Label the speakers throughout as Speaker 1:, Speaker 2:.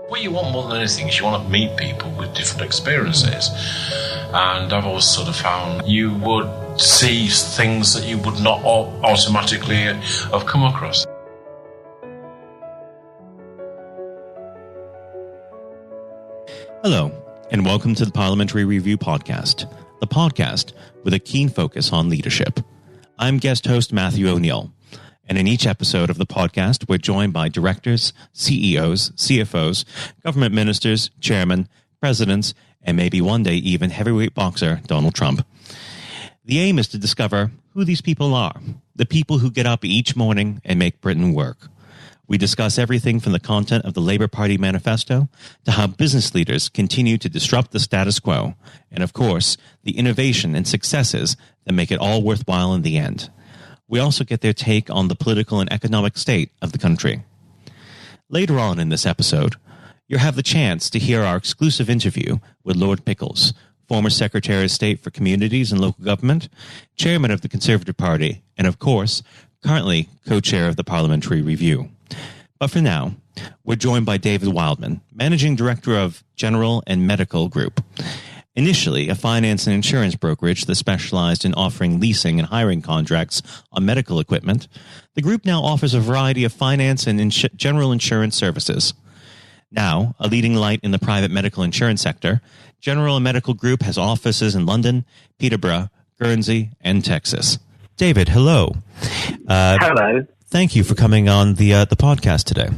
Speaker 1: What you want more than anything is you want to meet people with different experiences. And I've always sort of found you would see things that you would not automatically have come across.
Speaker 2: Hello, and welcome to the Parliamentary Review Podcast, the podcast with a keen focus on leadership. I'm guest host Matthew O'Neill, and in each episode of the podcast, we're joined by directors, CEOs, CFOs, government ministers, chairmen, presidents, and maybe one day even heavyweight boxer Donald Trump. The aim is to discover who these people are, the people who get up each morning and make Britain work. We discuss everything from the content of the Labour Party manifesto to how business leaders continue to disrupt the status quo, and of course, the innovation and successes that make it all worthwhile in the end. We also get their take on the political and economic state of the country. Later on in this episode, you'll have the chance to hear our exclusive interview with Lord Pickles, former Secretary of State for Communities and Local Government, Chairman of the Conservative Party, and of course, currently co-chair of the Parliamentary Review. But for now, we're joined by David Wildman, Managing Director of General and Medical Group. Initially, a finance and insurance brokerage that specialized in offering leasing and hiring contracts on medical equipment, the group now offers a variety of finance and general insurance services. Now, a leading light in the private medical insurance sector, General and Medical Group has offices in London, Peterborough, Guernsey, and Texas. David, hello.
Speaker 3: Hello.
Speaker 2: Thank you for coming on the podcast today.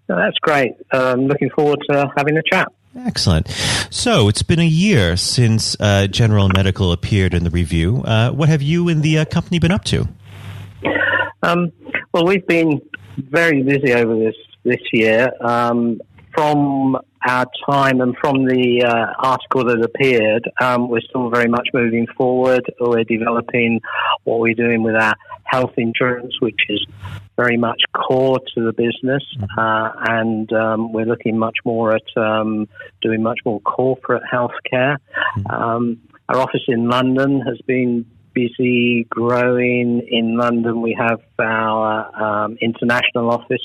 Speaker 3: That's great. Looking forward to having a chat.
Speaker 2: Excellent. So it's been a year since General Medical appeared in the review. What have you and the company been up to?
Speaker 3: Well, we've been very busy over this year. From our time and from the article that appeared, we're still very much moving forward. We're developing what we're doing with our health insurance, which is very much core to the business, and we're looking much more at doing much more corporate healthcare. Our office in London has been busy growing. In London, we have our international office,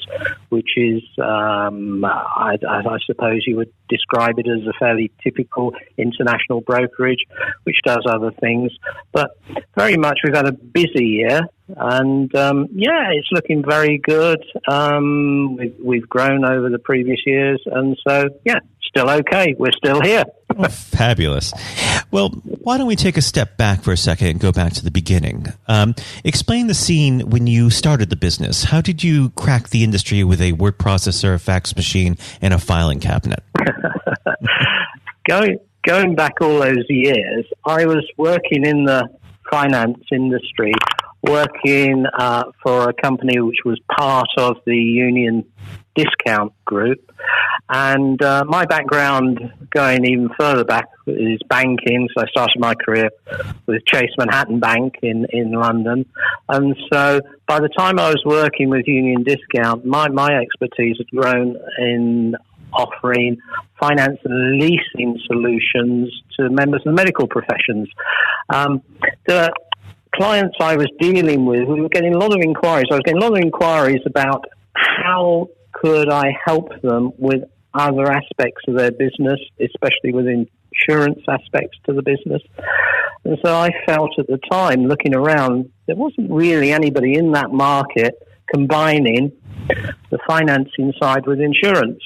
Speaker 3: which is, I suppose you would describe it as a fairly typical international brokerage, which does other things. But very much we've had a busy year, and it's looking very good. We've grown over the previous years, and so, still okay. We're still here.
Speaker 2: Oh, fabulous. Well, why don't we take a step back for a second and go back to the beginning? Explain the scene when you started the business. How did you crack the industry with a word processor, a fax machine, and a filing cabinet?
Speaker 3: Going back all those years, I was working in the finance industry, working for a company which was part of the Union Discount Group, and my background going even further back is banking. So I started my career with Chase Manhattan Bank in London, and so by the time I was working with Union Discount, my expertise had grown in offering finance and leasing solutions to members of the medical professions. The clients I was dealing with, we were getting a lot of inquiries. I was getting a lot of inquiries about how could I help them with other aspects of their business, especially with insurance aspects to the business. And so I felt at the time, looking around, there wasn't really anybody in that market combining the financing side with insurance.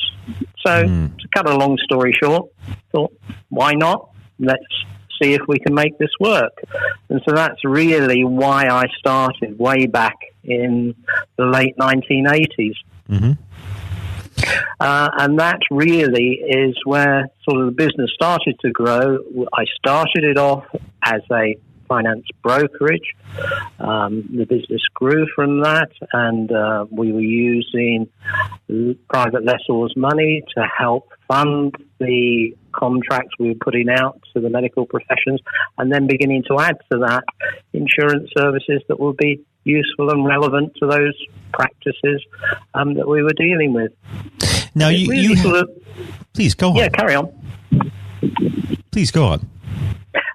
Speaker 3: So to cut a long story short, thought, why not? Let's see if we can make this work. And so that's really why I started way back in the late 1980s. Mm-hmm. And that really is where sort of the business started to grow. I started it off as a finance brokerage. The business grew from that, and we were using private lessors' money to help fund the contracts we were putting out to the medical professions, and then beginning to add to that insurance services that will be useful and relevant to those practices that we were dealing with.
Speaker 2: Now, please go on.
Speaker 3: Yeah, carry on.
Speaker 2: Please go on.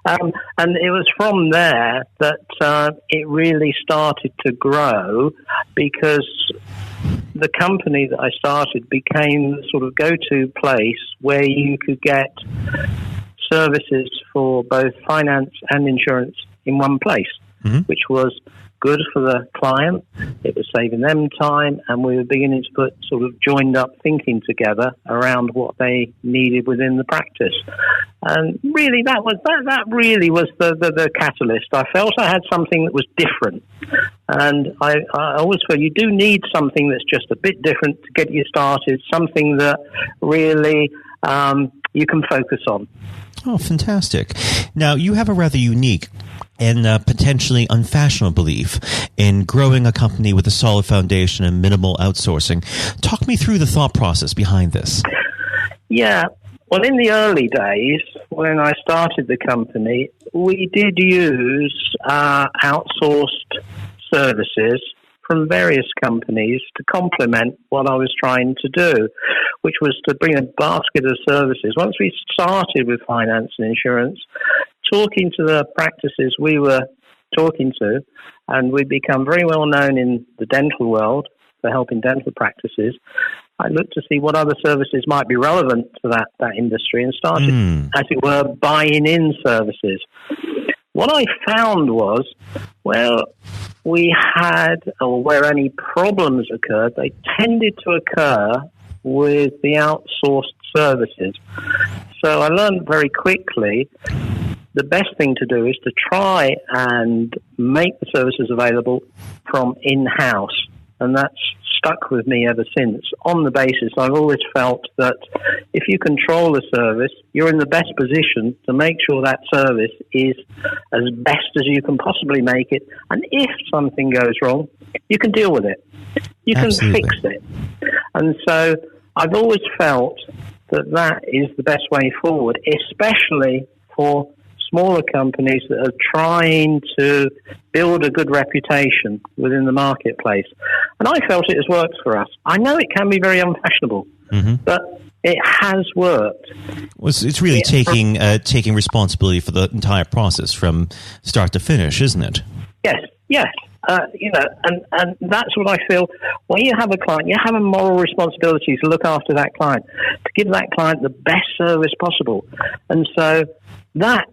Speaker 3: And it was from there that it really started to grow, because the company that I started became the sort of go-to place where you could get services for both finance and insurance in one place, which was good for the client. It was saving them time, and we were beginning to put sort of joined up thinking together around what they needed within the practice. And really, that really was the catalyst. I felt I had something that was different, and I always feel you do need something that's just a bit different to get you started. Something that really you can focus on.
Speaker 2: Oh, fantastic! Now you have a rather unique and potentially unfashionable belief in growing a company with a solid foundation and minimal outsourcing. Talk me through the thought process behind this.
Speaker 3: Yeah. Well, in the early days, when I started the company, we did use outsourced services from various companies to complement what I was trying to do, which was to bring a basket of services. Once we started with finance and insurance, talking to the practices we were talking to, and we'd become very well known in the dental world for helping dental practices, I looked to see what other services might be relevant to that industry and started, as it were, buying in services. What I found was, well, we had, or where any problems occurred, they tended to occur with the outsourced services. So I learned very quickly the best thing to do is to try and make the services available from in-house. And that's stuck with me ever since, on the basis I've always felt that if you control the service, you're in the best position to make sure that service is as best as you can possibly make it. And if something goes wrong, you can deal with it. You can fix it. And so I've always felt that is the best way forward, especially for smaller companies that are trying to build a good reputation within the marketplace. And I felt it has worked for us. I know it can be very unfashionable, but it has worked.
Speaker 2: Well, it's really taking responsibility for the entire process from start to finish, isn't it?
Speaker 3: Yes. And that's what I feel. When you have a client, you have a moral responsibility to look after that client, to give that client the best service possible. And so that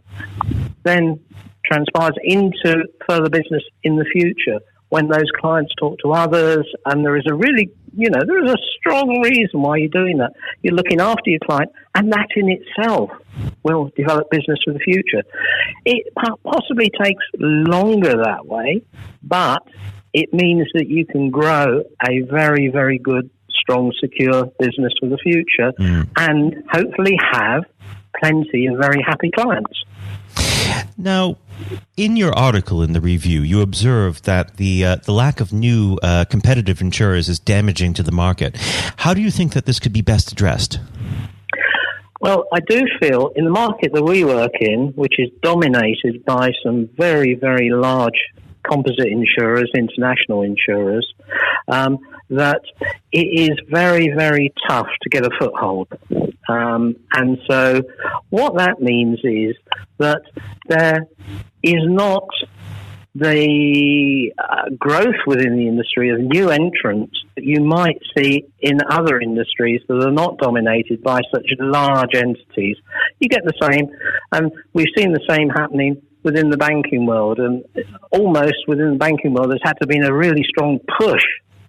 Speaker 3: then transpires into further business in the future when those clients talk to others, and there is a really, there is a strong reason why you're doing that. You're looking after your client, and that in itself will develop business for the future. It possibly takes longer that way, but it means that you can grow a very, very good, strong, secure business for the future and hopefully have plenty of very happy clients.
Speaker 2: Now, in your article in the review, you observed that the lack of new competitive insurers is damaging to the market. How do you think that this could be best addressed?
Speaker 3: Well, I do feel in the market that we work in, which is dominated by some very, very large composite insurers, international insurers, that it is very, very tough to get a foothold. And so what that means is that there is not the growth within the industry of new entrants that you might see in other industries that are not dominated by such large entities. You get the same, and we've seen the same happening within the banking world, and almost within the banking world there's had to be a really strong push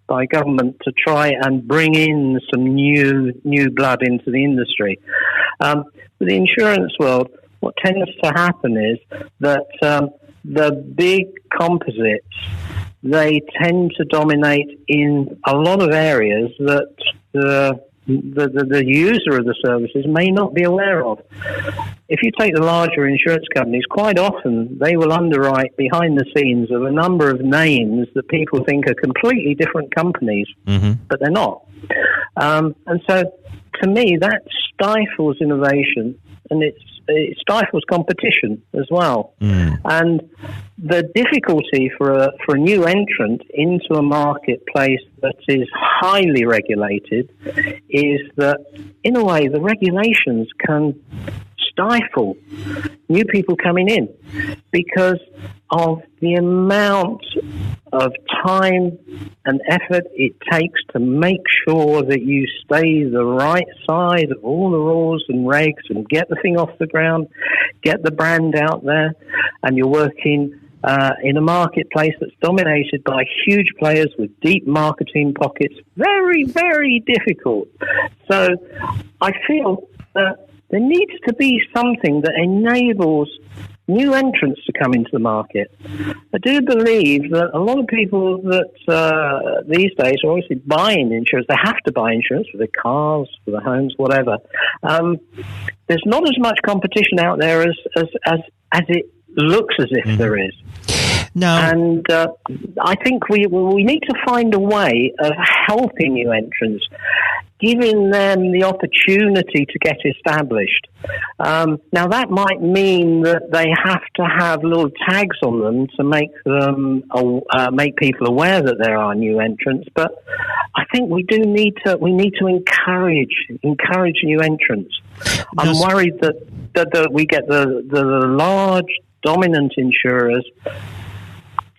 Speaker 3: by government to try and bring in some new blood into the industry. With the insurance world, what tends to happen is that the big composites, they tend to dominate in a lot of areas that the user of the services may not be aware of. If you take the larger insurance companies, quite often they will underwrite behind the scenes of a number of names that people think are completely different companies, but they're not. And so, to me, that stifles innovation, and it stifles competition as well. And the difficulty for a new entrant into a marketplace that is highly regulated is that, in a way, the regulations can stifle new people coming in because of the amount of time and effort it takes to make sure that you stay the right side of all the rules and regs and get the thing off the ground, get the brand out there, and you're working in a marketplace that's dominated by huge players with deep marketing pockets. Very, very difficult. So I feel that there needs to be something that enables new entrants to come into the market. I do believe that a lot of people that these days are obviously buying insurance. They have to buy insurance for their cars, for their homes, whatever. There's not as much competition out there as it looks as if there is.
Speaker 2: No.
Speaker 3: And I think we need to find a way of helping new entrants, giving them the opportunity to get established. Now, that might mean that they have to have little tags on them to make people aware that there are new entrants. But I think we need to encourage new entrants. I'm worried that we get the large dominant insurers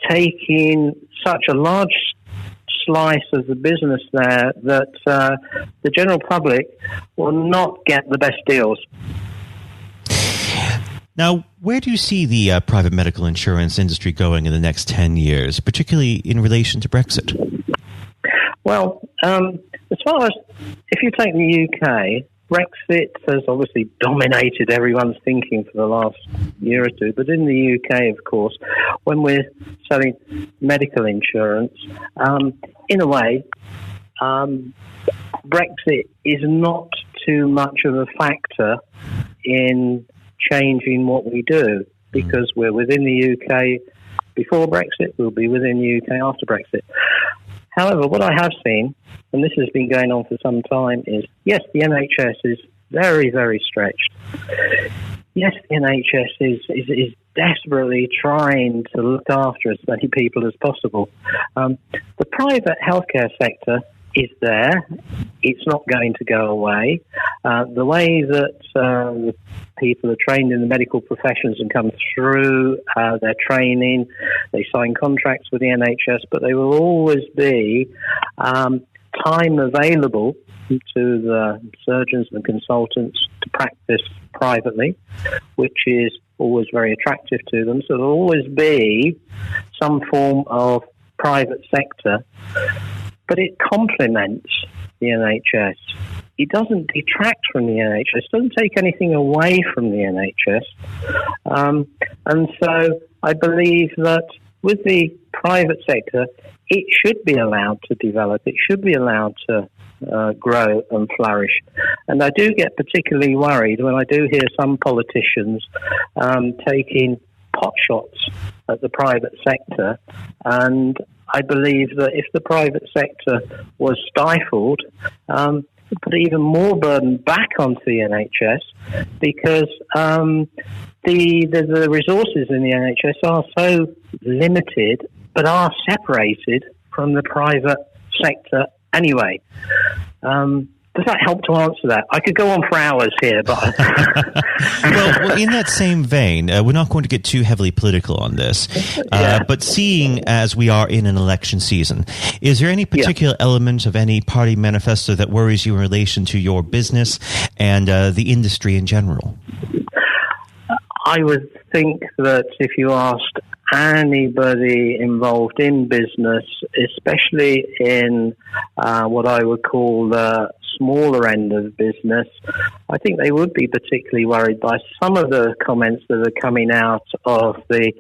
Speaker 3: taking such a large slice of the business there that the general public will not get the best deals.
Speaker 2: Now, where do you see the private medical insurance industry going in the next 10 years, particularly in relation to Brexit?
Speaker 3: Well, as far as if you take the UK, Brexit has obviously dominated everyone's thinking for the last year or two. But in the UK, of course, when we're selling medical insurance, in a way, Brexit is not too much of a factor in changing what we do, because we're within the UK before Brexit, we'll be within the UK after Brexit. However, what I have seen, and this has been going on for some time, is yes, the NHS is very, very stretched. Yes, the NHS is desperately trying to look after as many people as possible. The private healthcare sector is there. It's not going to go away. The way that people are trained in the medical professions and come through their training, they sign contracts with the NHS, but they will always be time available to the surgeons and consultants to practice privately, which is always very attractive to them. So there will always be some form of private sector, but it complements the NHS. It doesn't detract from the NHS. It doesn't take anything away from the NHS. And so I believe that with the private sector, it should be allowed to develop. It should be allowed to grow and flourish. And I do get particularly worried when I do hear some politicians taking pot shots at the private sector. And I believe that if the private sector was stifled, it would put even more burden back onto the NHS, because the resources in the NHS are so limited, but are separated from the private sector anyway. Does that help to answer that? I could go on for hours here, but...
Speaker 2: well, in that same vein, we're not going to get too heavily political on this, but seeing as we are in an election season, is there any particular element of any party manifesto that worries you in relation to your business and the industry in general?
Speaker 3: I would think that if you asked anybody involved in business, especially in what I would call the smaller end of business, I think they would be particularly worried by some of the comments that are coming out of the,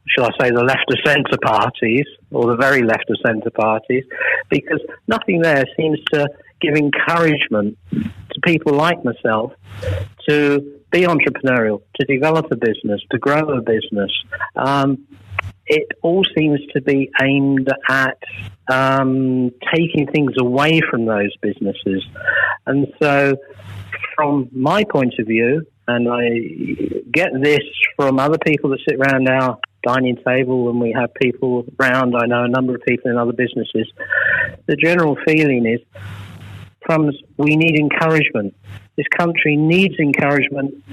Speaker 3: shall I say, the left of centre parties, or the very left of centre parties, because nothing there seems to give encouragement to people like myself to be entrepreneurial, to develop a business, to grow a business. It all seems to be aimed at taking things away from those businesses. And so from my point of view, and I get this from other people that sit around our dining table when we have people around, I know a number of people in other businesses, the general feeling is, we need encouragement. This country needs encouragement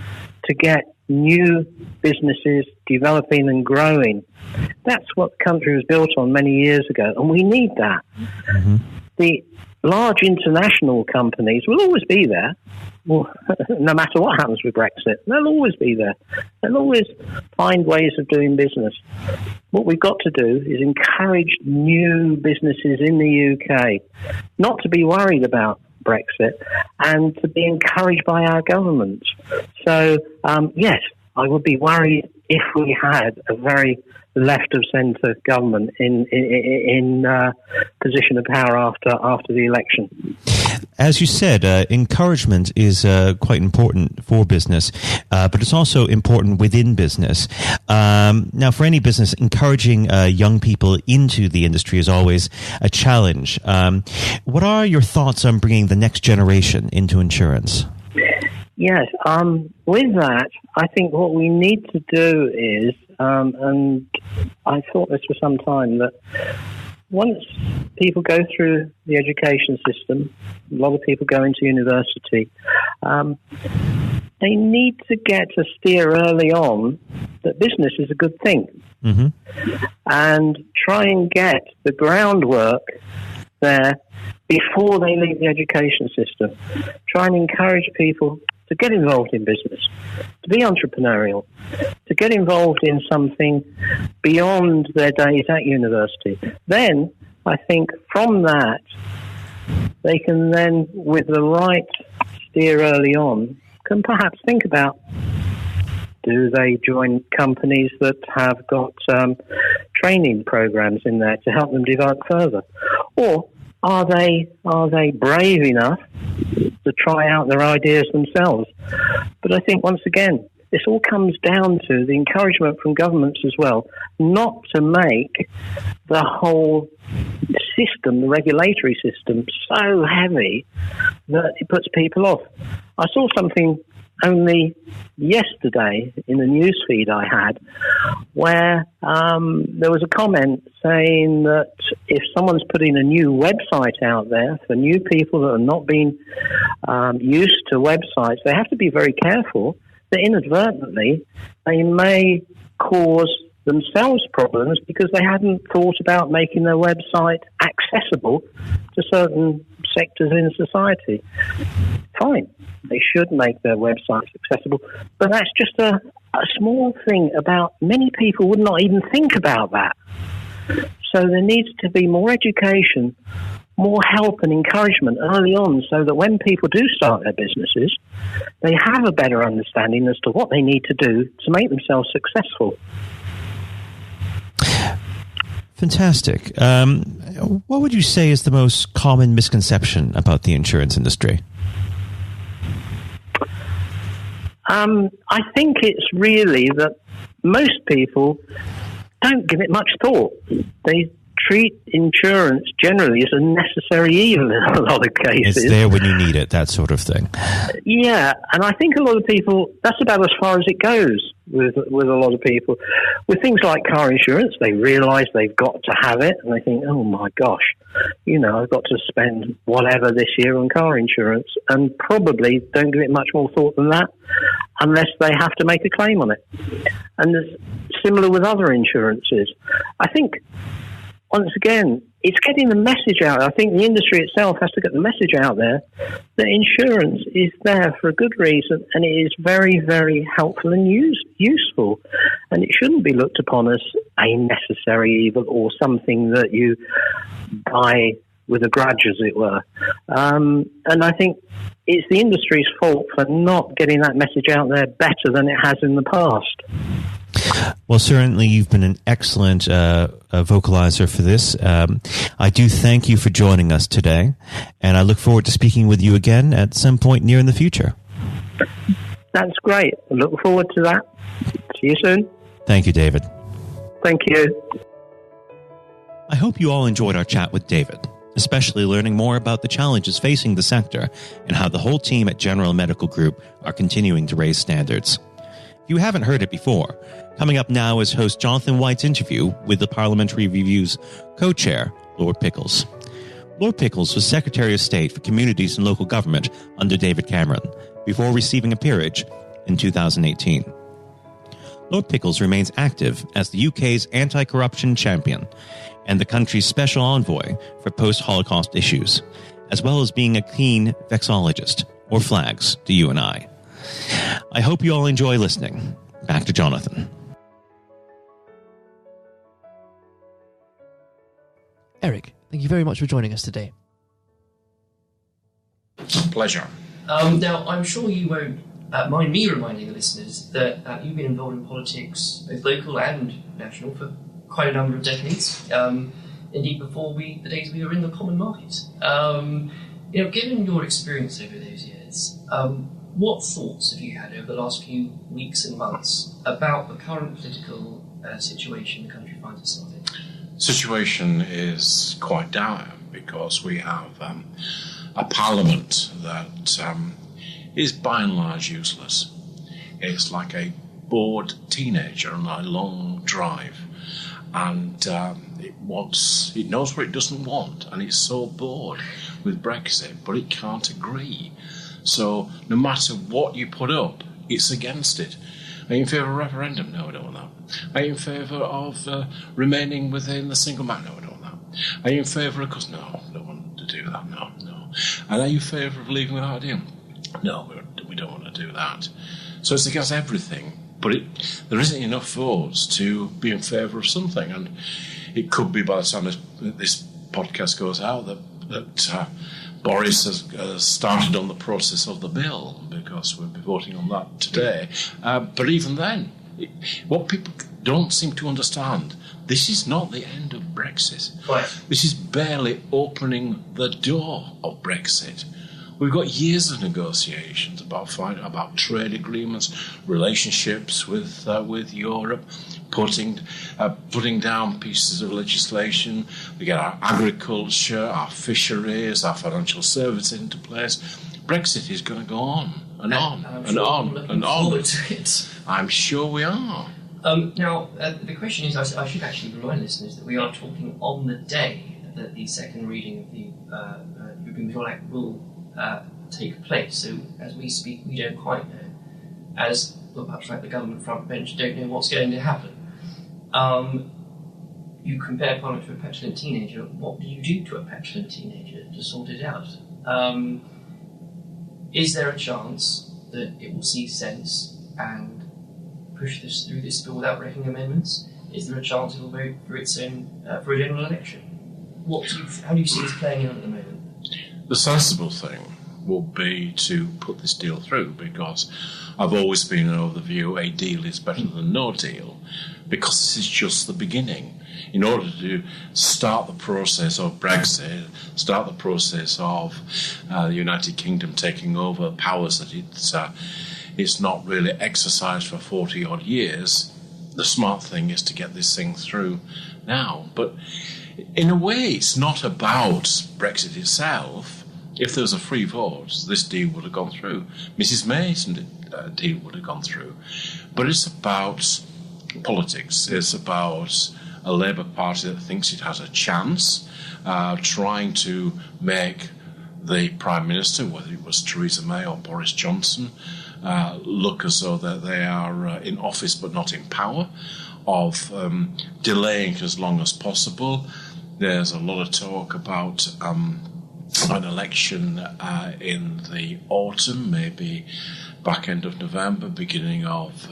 Speaker 3: to get new businesses developing and growing. That's what the country was built on many years ago, and we need that. Mm-hmm. The large international companies will always be there. Well, no matter what happens with Brexit, they'll always be there. They'll always find ways of doing business. What we've got to do is encourage new businesses in the UK not to be worried about Brexit and to be encouraged by our government. So, yes, I would be worried if we had a very left of centre government in position of power after the election.
Speaker 2: As you said, encouragement is quite important for business, but it's also important within business. Now, for any business, encouraging young people into the industry is always a challenge. What are your thoughts on bringing the next generation into insurance?
Speaker 3: Yes, with that, I think what we need to do is, and I thought this for some time, that once people go through the education system, a lot of people go into university, they need to get a steer early on that business is a good thing. Mm-hmm. And try and get the groundwork there before they leave the education system. Try and encourage people to get involved in business, to be entrepreneurial, to get involved in something beyond their days at university. Then, I think from that, they can then, with the right steer early on, can perhaps think about, do they join companies that have got training programs in there to help them develop further? Or are they brave enough to try out their ideas themselves? But I think, once again, this all comes down to the encouragement from governments as well, not to make the whole system, the regulatory system, so heavy that it puts people off. I saw something only yesterday in the news feed I had where there was a comment saying that if someone's putting a new website out there for new people that are not being used to websites, they have to be very careful that inadvertently they may cause themselves problems because they hadn't thought about making their website accessible to certain sectors in society. Fine, they should make their websites accessible, but that's just a small thing about many people would not even think about that. So there needs to be more education, more help and encouragement early on so that when people do start their businesses, they have a better understanding as to what they need to do to make themselves successful.
Speaker 2: Fantastic. What would you say is the most common misconception about the insurance industry?
Speaker 3: I think it's really that most people don't give it much thought. They treat insurance generally as a necessary evil in a lot of cases.
Speaker 2: It's there when you need it, that sort of thing.
Speaker 3: Yeah, and I think a lot of people, that's about as far as it goes with a lot of people. With things like car insurance, they realise they've got to have it, and they think, oh my gosh, I've got to spend whatever this year on car insurance, and probably don't give it much more thought than that unless they have to make a claim on it. And it's similar with other insurances. I think, once again, it's getting the message out. I think the industry itself has to get the message out there that insurance is there for a good reason and it is very, very helpful and useful. And it shouldn't be looked upon as a necessary evil or something that you buy with a grudge, as it were. And I think it's the industry's fault for not getting that message out there better than it has in the past.
Speaker 2: Well, certainly you've been an excellent vocalizer for this. I do thank you for joining us today, and I look forward to speaking with you again at some point near in the future.
Speaker 3: That's great. I look forward to that. See you soon.
Speaker 2: Thank you, David.
Speaker 3: Thank you.
Speaker 2: I hope you all enjoyed our chat with David, especially learning more about the challenges facing the sector and how the whole team at General Medical Group are continuing to raise standards. If you haven't heard it before, coming up now is host Jonathan White's interview with the Parliamentary Review's co-chair, Lord Pickles. Lord Pickles was Secretary of State for Communities and Local Government under David Cameron, before receiving a peerage in 2018. Lord Pickles remains active as the UK's anti-corruption champion and the country's special envoy for post-Holocaust issues, as well as being a keen vexologist, or flags to you and I. I hope you all enjoy listening. Back to Jonathan.
Speaker 4: Eric, thank you very much for joining us today.
Speaker 1: Pleasure.
Speaker 5: Now, I'm sure you won't mind me reminding the listeners that you've been involved in politics, both local and national, for quite a number of decades. Indeed, before the days we were in the common market. Given your experience over those years, what thoughts have you had over the last few weeks and months about the current political situation the country finds itself in?
Speaker 1: Situation is quite dire because we have a parliament that is by and large useless. It's like a bored teenager on a long drive, and it knows what it doesn't want, and it's so bored with Brexit, but it can't agree. So no matter what you put up, it's against it. Are you in favour of a referendum? No, I don't want that. Are you in favour of remaining within the single market? No, I don't want that. Are you in favour of... No, I don't want to do that. No. And are you in favour of leaving without a deal? No, we don't want to do that. So it's against everything, but there isn't enough votes to be in favour of something. And it could be by the time this podcast goes out that Boris has started on the process of the bill, because we'll be voting on that today. But even then, what people don't seem to understand, this is not the end of Brexit.
Speaker 5: Right.
Speaker 1: This is barely opening the door of Brexit. We've got years of negotiations about trade agreements, relationships with Europe, putting down pieces of legislation. We get our agriculture, our fisheries, our financial services into place. Brexit is going to go on and on and on and on. I'm sure we are.
Speaker 5: Now, the question is, I should actually remind listeners that we are talking on the day that the second reading of the European Withdrawal Act will take place. So, as we speak, we don't quite know. As, well, perhaps like the government front bench, don't know what's going to happen. You compare Parliament to a petulant teenager. What do you do to a petulant teenager to sort it out? Is there a chance that it will see sense and push this through this bill without making amendments? Is there a chance it will vote for its own for a general election? How do you see this playing out at the moment?
Speaker 1: The sensible thing will be to put this deal through, because I've always been of the view a deal is better than no deal, because this is just the beginning. In order to start the process of Brexit, start the process of the United Kingdom taking over powers that it's not really exercised for 40-odd years, the smart thing is to get this thing through now. But in a way, it's not about Brexit itself. If there was a free vote, this deal would have gone through. Mrs May's deal would have gone through. But it's about politics. It's about a Labour Party that thinks it has a chance, trying to make the Prime Minister, whether it was Theresa May or Boris Johnson, look as though that they are in office but not in power, of delaying as long as possible. There's a lot of talk about an election in the autumn, maybe back end of November, beginning of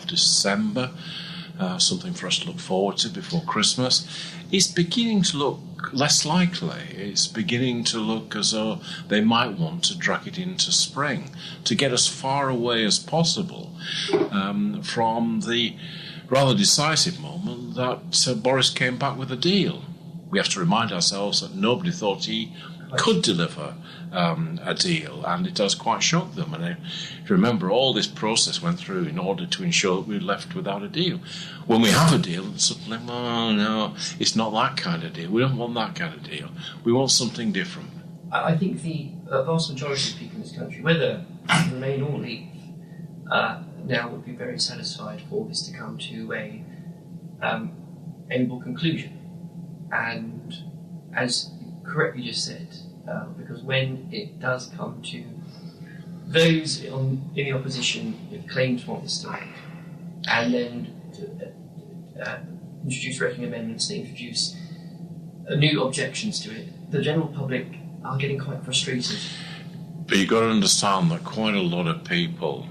Speaker 1: December, something for us to look forward to before Christmas. It's beginning to look less likely. It's beginning to look as though they might want to drag it into spring to get as far away as possible from the rather decisive moment that Boris came back with a deal. We have to remind ourselves that nobody thought he could deliver a deal, and it does quite shock them. And if you remember, all this process went through in order to ensure that we were left without a deal. When we have a deal, suddenly, oh no, it's not that kind of deal. We don't want that kind of deal. We want something different.
Speaker 5: I think the vast majority of people in this country, whether remain or leave, now would be very satisfied for this to come to a amiable conclusion. And as you correctly just said, because when it does come to those in the opposition claim to want this to end, and then introduce wrecking amendments that introduce new objections to it, the general public are getting quite frustrated.
Speaker 1: But you've got to understand that quite a lot of people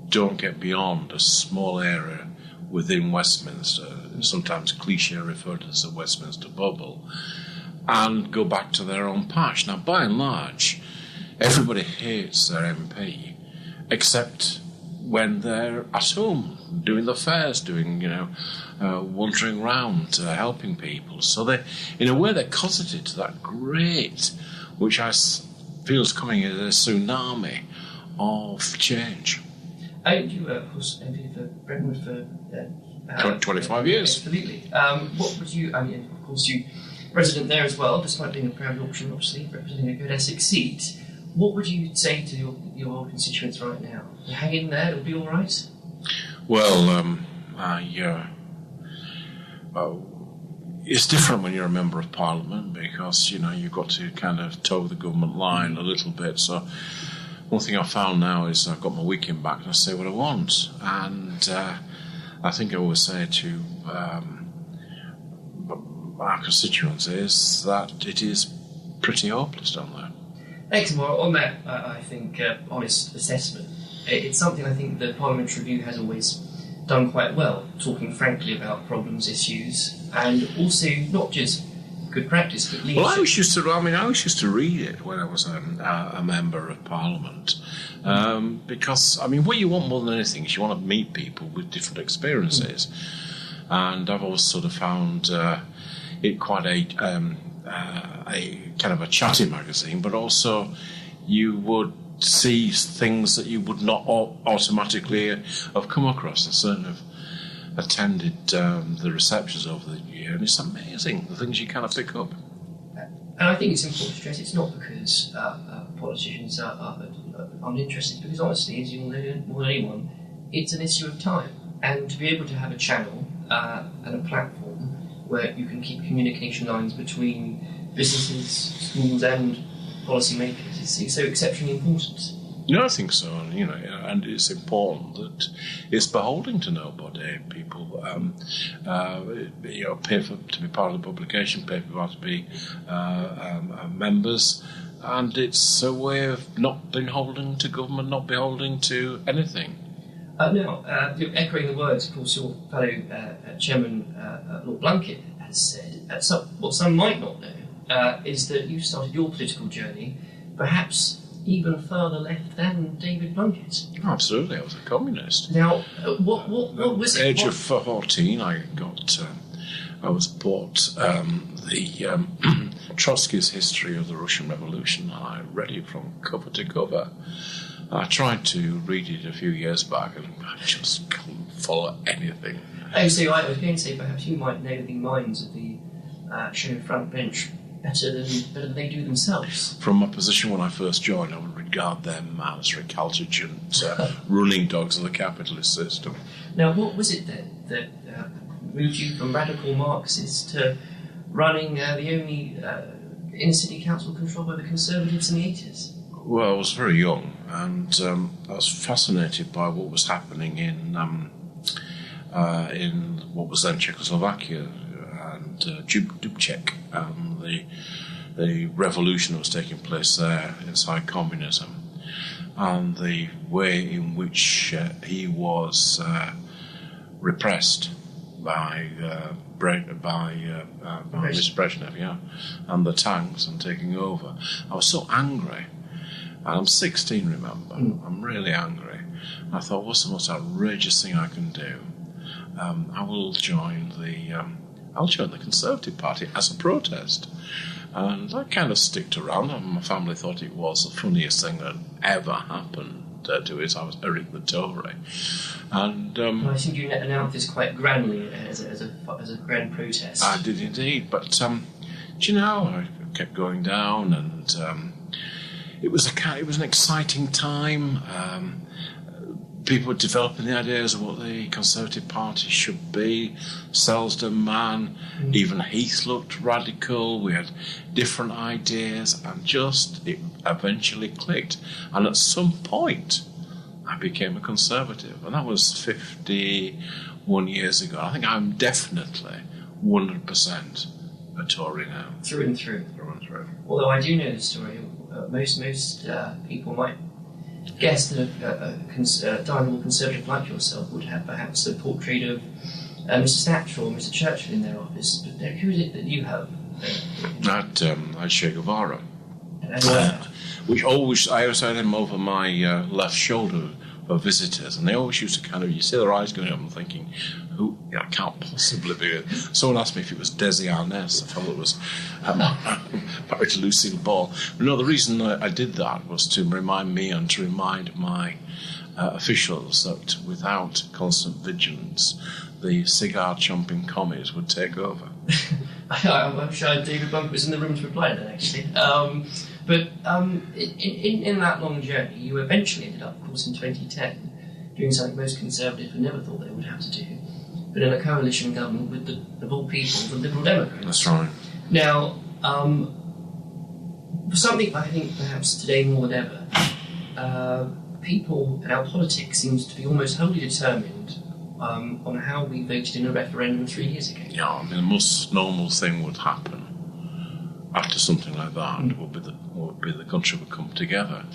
Speaker 1: don't get beyond a small area within Westminster, sometimes cliche referred to as the Westminster bubble, and go back to their own patch. Now, by and large, everybody hates their MP, except when they're at home, doing the fairs, wandering around, helping people. So they, in a way, they're closeted to that great, which I feel is coming as a tsunami of change.
Speaker 5: You, of course, MP for Brentwood for
Speaker 1: 25 years.
Speaker 5: Absolutely. What would you? I mean, of course, you resident there as well, despite being a proud Yorkshireman, obviously representing a good Essex seat. What would you say to your constituents right now? Hang in there; it'll be all right.
Speaker 1: Well, it's different when you're a member of Parliament because you've got to kind of toe the government line a little bit. So one thing I found now is I've got my weekend back and I say what I want, and I think I always say to our constituents is that it is pretty hopeless down there.
Speaker 5: Excellent. Well, on that, I think, honest assessment, it's something I think the Parliamentary Review has always done quite well, talking frankly about problems, issues, and also not just good practice, but leadership. Well, I was used to read it when I was a member of Parliament, because, what you want more than anything is you want to meet people with different experiences, and I've always sort of found it quite a kind of a chatty magazine, but also you would see things that you would not automatically have come across. I certainly have attended the receptions over the year, and it's amazing the things you kind of pick up. And I think it's important to stress it's not because politicians are uninterested, because honestly, as you all know more than anyone, it's an issue of time. And to be able to have a channel and a platform where you can keep communication lines between businesses, schools and policymakers is so exceptionally important.
Speaker 1: I think so, and it's important that it's beholden to nobody. People, pay to be part of the publication, pay for to be members, and it's a way of not being beholden to government, not beholden to anything.
Speaker 5: Now, echoing the words, of course, your fellow Chairman Lord Blunkett has said, what some might not know is that you started your political journey perhaps even further left than David Blunkett.
Speaker 1: Absolutely, I was a communist.
Speaker 5: Now, what was it?
Speaker 1: At the age of 14, I was bought the Trotsky's History of the Russian Revolution, and I read it from cover to cover. I tried to read it a few years back, and I just couldn't follow anything.
Speaker 5: Oh, so I was going to say perhaps you might know the minds of the show front bench better than they do themselves.
Speaker 1: From my position when I first joined, I would regard them as recalcitrant running dogs of the capitalist system.
Speaker 5: Now, what was it then that moved you from radical Marxists to running the only inner-city council controlled by the Conservatives in the 80s?
Speaker 1: Well, I was very young, and I was fascinated by what was happening in what was then Czechoslovakia and Dubček, and the revolution that was taking place there inside communism, and the way in which he was repressed by Mr. Brezhnev, and the tanks and taking over. I was so angry. And I'm 16, remember. I'm really angry. I thought, what's the most outrageous thing I can do? I'll join the Conservative Party as a protest. And I kind of sticked around, and my family thought it was the funniest thing that ever happened to it. I was Eric the Tory. And
Speaker 5: I think you announced this quite grandly as a grand protest.
Speaker 1: I did indeed, but I kept going down, and it was an exciting time. people were developing the ideas of what the Conservative Party should be. Selsdon man, even Heath looked radical. We had different ideas, and just it eventually clicked. And at some point, I became a Conservative, and that was 51 years ago. I think I'm definitely 100% a Tory now.
Speaker 5: Through and through.
Speaker 1: Through and through.
Speaker 5: Although I do know the story, most people might guess that a dialogue Conservative like yourself would have perhaps a portrait of Mr. Thatcher or Mr. Churchill in their office. But who is it that you have?
Speaker 1: At Che Guevara. Which always, I always had him over my left shoulder for visitors, and they always used to kind of, you see their eyes going up and thinking, who, I can't possibly be it. Someone asked me if it was Desi Arnaz. I thought it was married to Lucille Ball. But no, the reason I did that was to remind me and to remind my officials that without constant vigilance, the cigar-chomping commies would take over.
Speaker 5: I'm sure David Bunk was in the room to reply to that, actually. But in that long journey, you eventually ended up, of course, in 2010, doing something most Conservative had never thought they would have to do, but in a coalition government with of all people, the Liberal Democrats.
Speaker 1: That's right.
Speaker 5: Now, for something I think perhaps today more than ever, people and our politics seems to be almost wholly determined on how we voted in a referendum 3 years ago.
Speaker 1: Yeah, I mean, the most normal thing would happen after something like that would be the country would come together,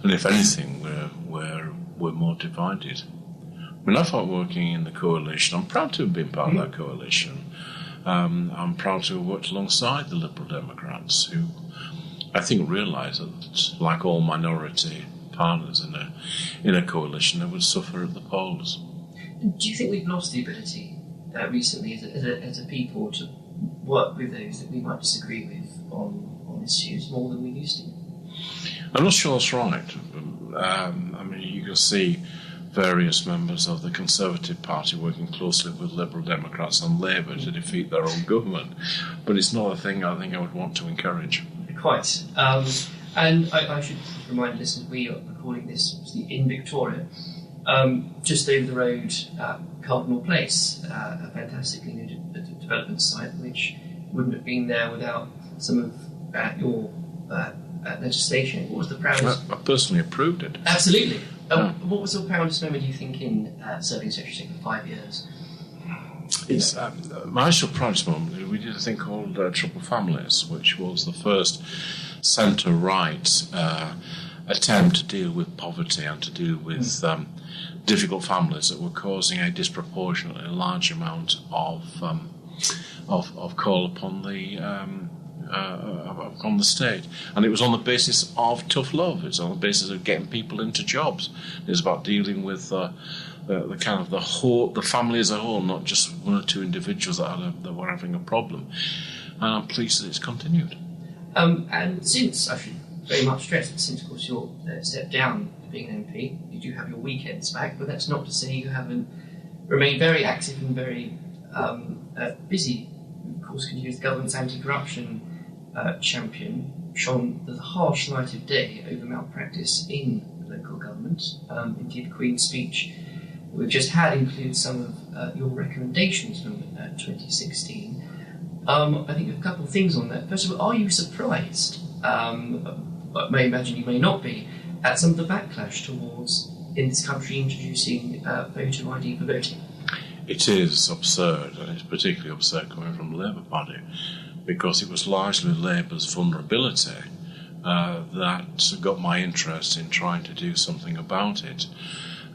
Speaker 1: and if anything, we're more divided. I mean, I thought working in the coalition, I'm proud to have been part of that coalition. I'm proud to have worked alongside the Liberal Democrats, who I think realised that, like all minority partners in a coalition, they would suffer at the polls.
Speaker 5: Do you think we've lost the ability recently as a people to work with those that we might disagree with on issues more than we used to?
Speaker 1: I'm not sure that's right. I mean, you can see various members of the Conservative Party working closely with Liberal Democrats and Labour to defeat their own government, but it's not a thing I think I would want to encourage.
Speaker 5: Quite. And I should remind listeners, we are recording this in Victoria, just over the road at Cardinal Place, a fantastically new development site which wouldn't have been there without some of your legislation. What was the proudest?
Speaker 1: I personally approved it.
Speaker 5: Absolutely. What was the proudest moment, do you think, in serving Secretary for 5 years?
Speaker 1: It's my actual proudest moment. We did a thing called Troubled Families, which was the first centre-right attempt to deal with poverty and to deal with difficult families that were causing a disproportionately large amount of call upon the state, and it was on the basis of tough love. It's on the basis of getting people into jobs. It was about dealing with the kind of the family as a whole, not just one or two individuals that were having a problem. And I'm pleased that it's continued.
Speaker 5: And since, I should very much stress that since, of course, you're stepped down to being an MP, you do have your weekends back, but that's not to say you haven't remained very active and very busy. Of course, continues the government's anti-corruption champion, shone the harsh light of day over malpractice in local government. Indeed, the Queen's speech we've just had includes some of your recommendations from 2016. I think a couple of things on that. First of all, are you surprised, I may imagine you may not be, at some of the backlash towards, in this country, introducing voter ID for voting?
Speaker 1: It is absurd, and it's particularly absurd coming from the Labour Party, because it was largely Labour's vulnerability that got my interest in trying to do something about it.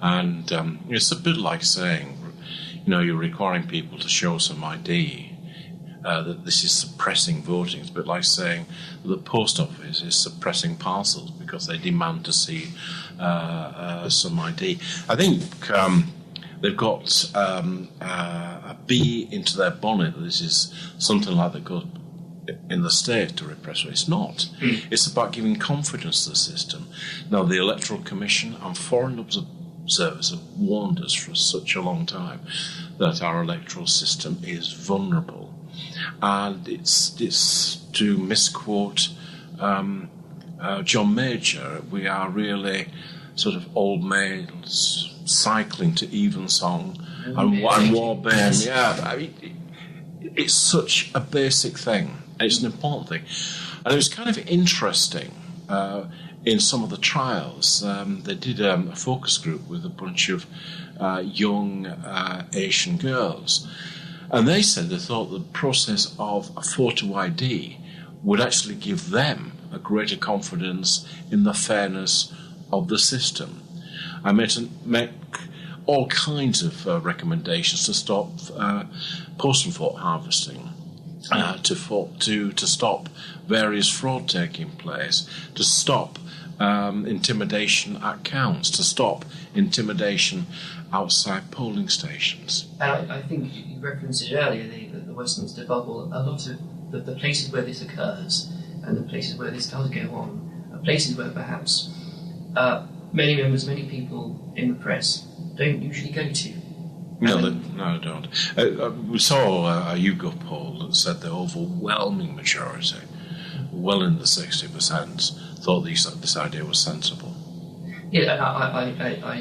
Speaker 1: And it's a bit like saying, you're requiring people to show some ID, that this is suppressing voting. It's a bit like saying that the post office is suppressing parcels because they demand to see some ID. I think they've got a bee into their bonnet that this is something like that goes in the state to repress it. It's not. It's about giving confidence to the system. Now, the Electoral Commission and foreign observers have warned us for such a long time that our electoral system is vulnerable. And it's to misquote John Major, we are really sort of old maids cycling to Evensong and Wildman. Yeah, I mean, it's such a basic thing. It's an important thing. And it was kind of interesting in some of the trials. They did a focus group with a bunch of young Asian girls. And they said they thought the process of a photo ID would actually give them a greater confidence in the fairness of the system. I make all kinds of recommendations to stop postal vote harvesting, to stop various fraud taking place, to stop intimidation at counts, to stop intimidation outside polling stations.
Speaker 5: And I think you referenced it earlier, the Westminster bubble. A lot of the places where this occurs and the places where this does go on are places where perhaps many members, many people in the press don't usually go to.
Speaker 1: No, they don't. We saw a YouGov poll that said the overwhelming majority, well in the 60%, thought this idea was sensible.
Speaker 5: Yeah, and I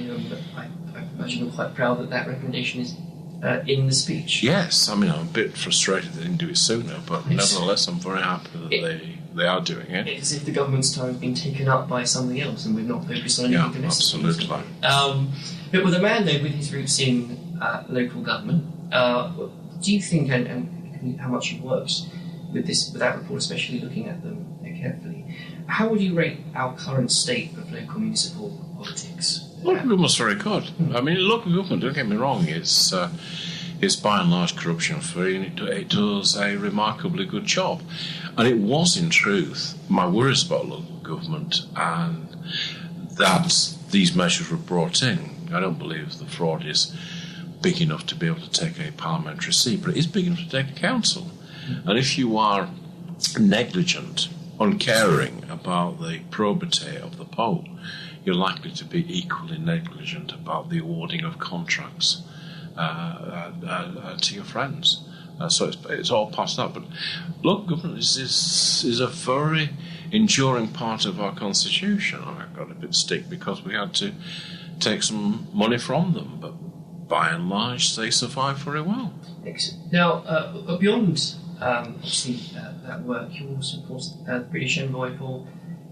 Speaker 5: imagine I'm quite proud that recommendation is in the speech.
Speaker 1: Yes, I mean, I'm a bit frustrated they didn't do it sooner, but nevertheless, I'm very happy that they are doing it.
Speaker 5: It's as if the government's time has been taken up by something else and we've not focused on anything domestic.
Speaker 1: Absolutely.
Speaker 5: But with a man, though, with his roots in local government, do you think, and how much you've worked with that report, especially looking at them carefully, how would you rate our current state of local municipal politics?
Speaker 1: Local government's very good. I mean, local government, don't get me wrong, it's by and large corruption-free, and it does a remarkably good job. And it was, in truth, my worries about local government and that these measures were brought in. I don't believe the fraud is big enough to be able to take a parliamentary seat, but it is big enough to take a council. And if you are negligent, uncaring about the probity of the poll, you're likely to be equally negligent about the awarding of contracts to your friends. So it's all past that. But local government is a very enduring part of our constitution. I got a bit stick because we had to take some money from them, but by and large they survive very well.
Speaker 5: Excellent. Now, beyond obviously that work, you're also, of course, the British envoy for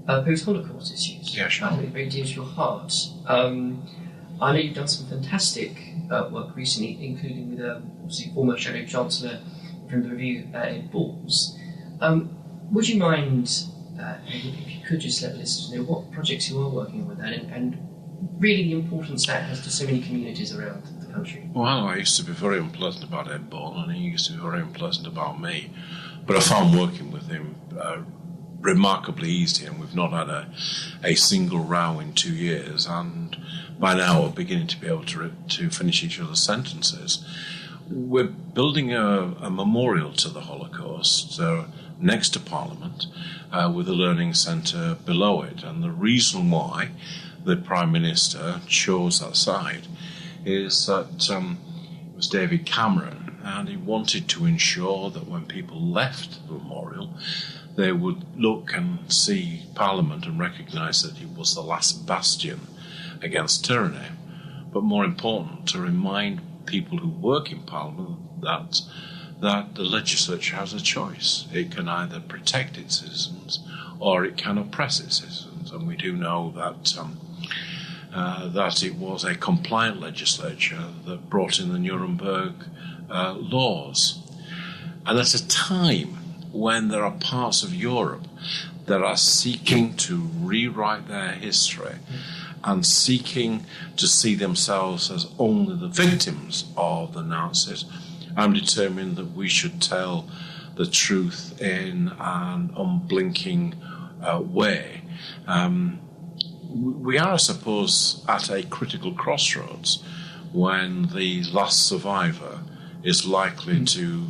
Speaker 5: post-Holocaust issues.
Speaker 1: Yeah, sure.
Speaker 5: I think it very dear to your heart. I know you've done some fantastic work recently, including with obviously former Shadow Chancellor from the Review, Ed Balls. Would you mind, if you could just let the listeners know what projects you are working on with that and really the importance that has to so many communities around the country?
Speaker 1: Well, I used to be very unpleasant about Ed Ball, and he used to be very unpleasant about me. But I found working with him remarkably easy, and we've not had a single row in 2 years, and by now we're beginning to be able to finish each other's sentences. We're building a memorial to the Holocaust next to Parliament with a learning centre below it, and the reason why the Prime Minister chose that site is that it was David Cameron, and he wanted to ensure that when people left the memorial, they would look and see Parliament and recognise that it was the last bastion against tyranny. But more important, to remind people who work in Parliament that the legislature has a choice. It can either protect its citizens or it can oppress its citizens. And we do know that it was a compliant legislature that brought in the Nuremberg laws. And at a time when there are parts of Europe that are seeking to rewrite their history and seeking to see themselves as only the victims of the Nazis, I'm determined that we should tell the truth in an unblinking way. We are, I suppose, at a critical crossroads when the last survivor is likely to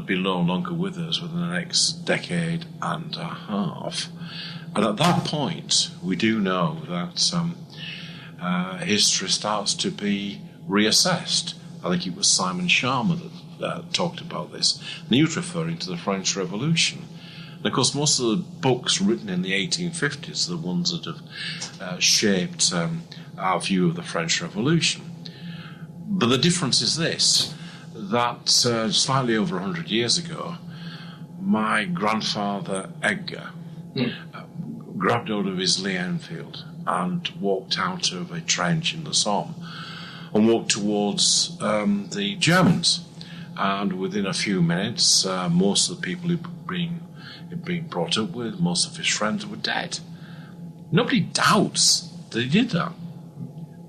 Speaker 1: be no longer with us within the next decade and a half. And at that point, we do know that history starts to be reassessed. I think it was Simon Sharma that talked about this. And he was referring to the French Revolution. And of course, most of the books written in the 1850s are the ones that have shaped our view of the French Revolution. But the difference is this, that slightly over 100 years ago, my grandfather Edgar grabbed hold of his Lee Enfield and walked out of a trench in the Somme and walked towards the Germans. And within a few minutes, most of the people he'd been brought up with, most of his friends were dead. Nobody doubts that he did that.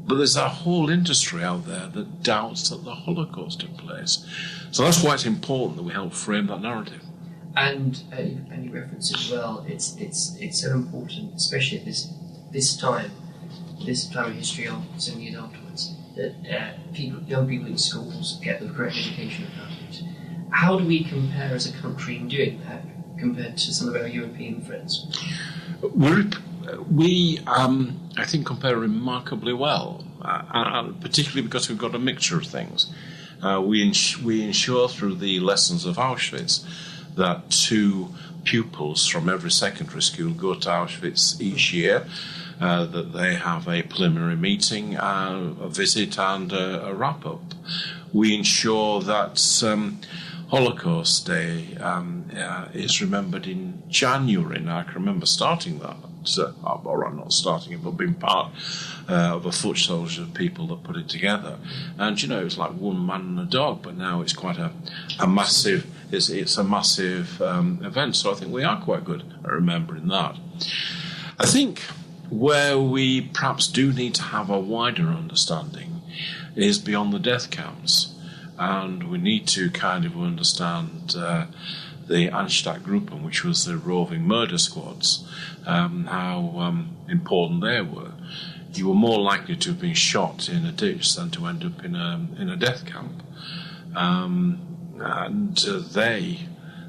Speaker 1: But there's a whole industry out there that doubts that the Holocaust took place. So that's why it's important that we help frame that narrative.
Speaker 5: And you reference as well, it's so important, especially at this time of history, of 7 years afterwards, that young people in schools get the correct education about it. How do we compare as a country in doing that compared to some of our European friends?
Speaker 1: We I think, compare remarkably well, particularly because we've got a mixture of things. We ensure through the lessons of Auschwitz that 2 pupils from every secondary school go to Auschwitz each year, that they have a preliminary meeting, a visit and a wrap-up. We ensure that Holocaust Day is remembered in January. Now, I can remember starting that, or not starting it, but being part of a foot soldier of people that put it together. And, it was like one man and a dog, but now it's quite a massive, it's a massive event. So I think we are quite good at remembering that. I think where we perhaps do need to have a wider understanding is beyond the death camps. And we need to kind of understand the Einsatzgruppen, which was the roving murder squads, how important they were. You were more likely to have been shot in a ditch than to end up in a death camp.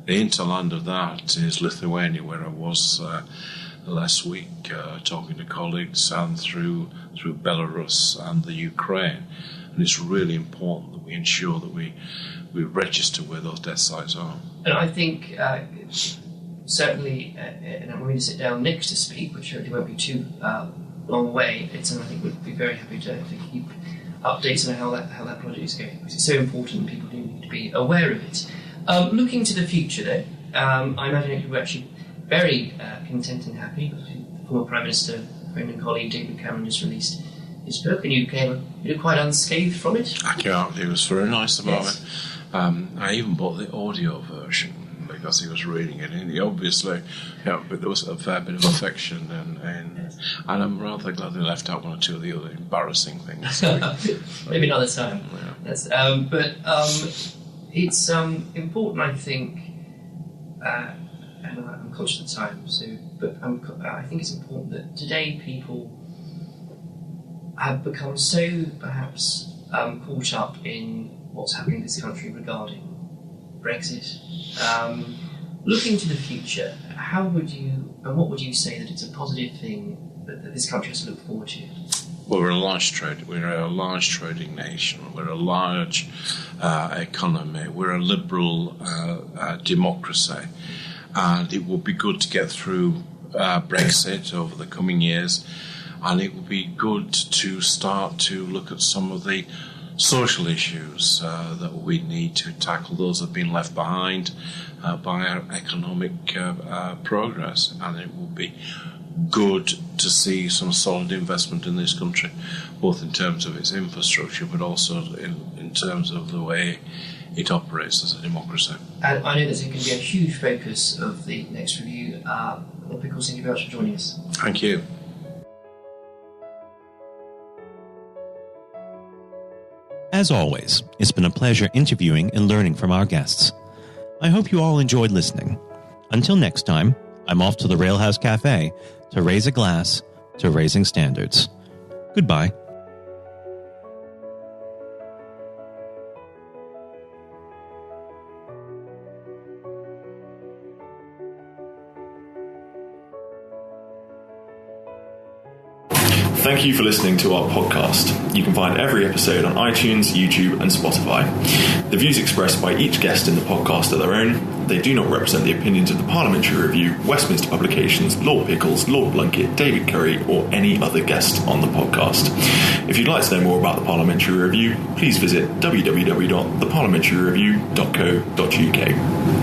Speaker 1: The hinterland of that is Lithuania, where I was last week talking to colleagues, and through Belarus and the Ukraine. And it's really important that we ensure that we register where those death sites are.
Speaker 5: And I think certainly, and I'm going to sit down next to speak, which hopefully won't be too long away. I think we'd be very happy to keep updates on how that project is going, because it's so important and people do need to be aware of it. Looking to the future, though, I imagine you were actually very content and happy. The former Prime Minister, friend and colleague David Cameron just released his book, and you were quite unscathed from it.
Speaker 1: I can't. He was very nice about it. I even bought the audio version because he was reading it, and he obviously, but there was a fair bit of affection, and I'm rather glad they left out one or two of the other embarrassing things.
Speaker 5: Maybe another time.
Speaker 1: Yeah.
Speaker 5: But it's important, I think, and I'm conscious of the time. But I think it's important that today people have become so perhaps caught up in what's happening in this country regarding Brexit. Looking to the future, what would you say that it's a positive thing that this country has to look forward to?
Speaker 1: Well, we're a large trading nation. We're a large economy. We're a liberal democracy, and it would be good to get through Brexit over the coming years. And it would be good to start to look at some of the social issues that we need to tackle. Those have been left behind by our economic progress. And it would be good to see some solid investment in this country, both in terms of its infrastructure, but also in terms of the way it operates as a democracy.
Speaker 5: And I know that's going to be a huge focus of the next review. Pickles, thank you very much for joining us.
Speaker 1: Thank you.
Speaker 2: As always, it's been a pleasure interviewing and learning from our guests. I hope you all enjoyed listening. Until next time, I'm off to the Railhouse Cafe to raise a glass to raising standards. Goodbye.
Speaker 6: Thank you for listening to our podcast. You can find every episode on iTunes, YouTube and Spotify. The views expressed by each guest in the podcast are their own. They do not represent the opinions of the Parliamentary Review, Westminster Publications, Lord Pickles, Lord Blunkett, David Curry or any other guest on the podcast. If you'd like to know more about the Parliamentary Review, please visit www.theparliamentaryreview.co.uk.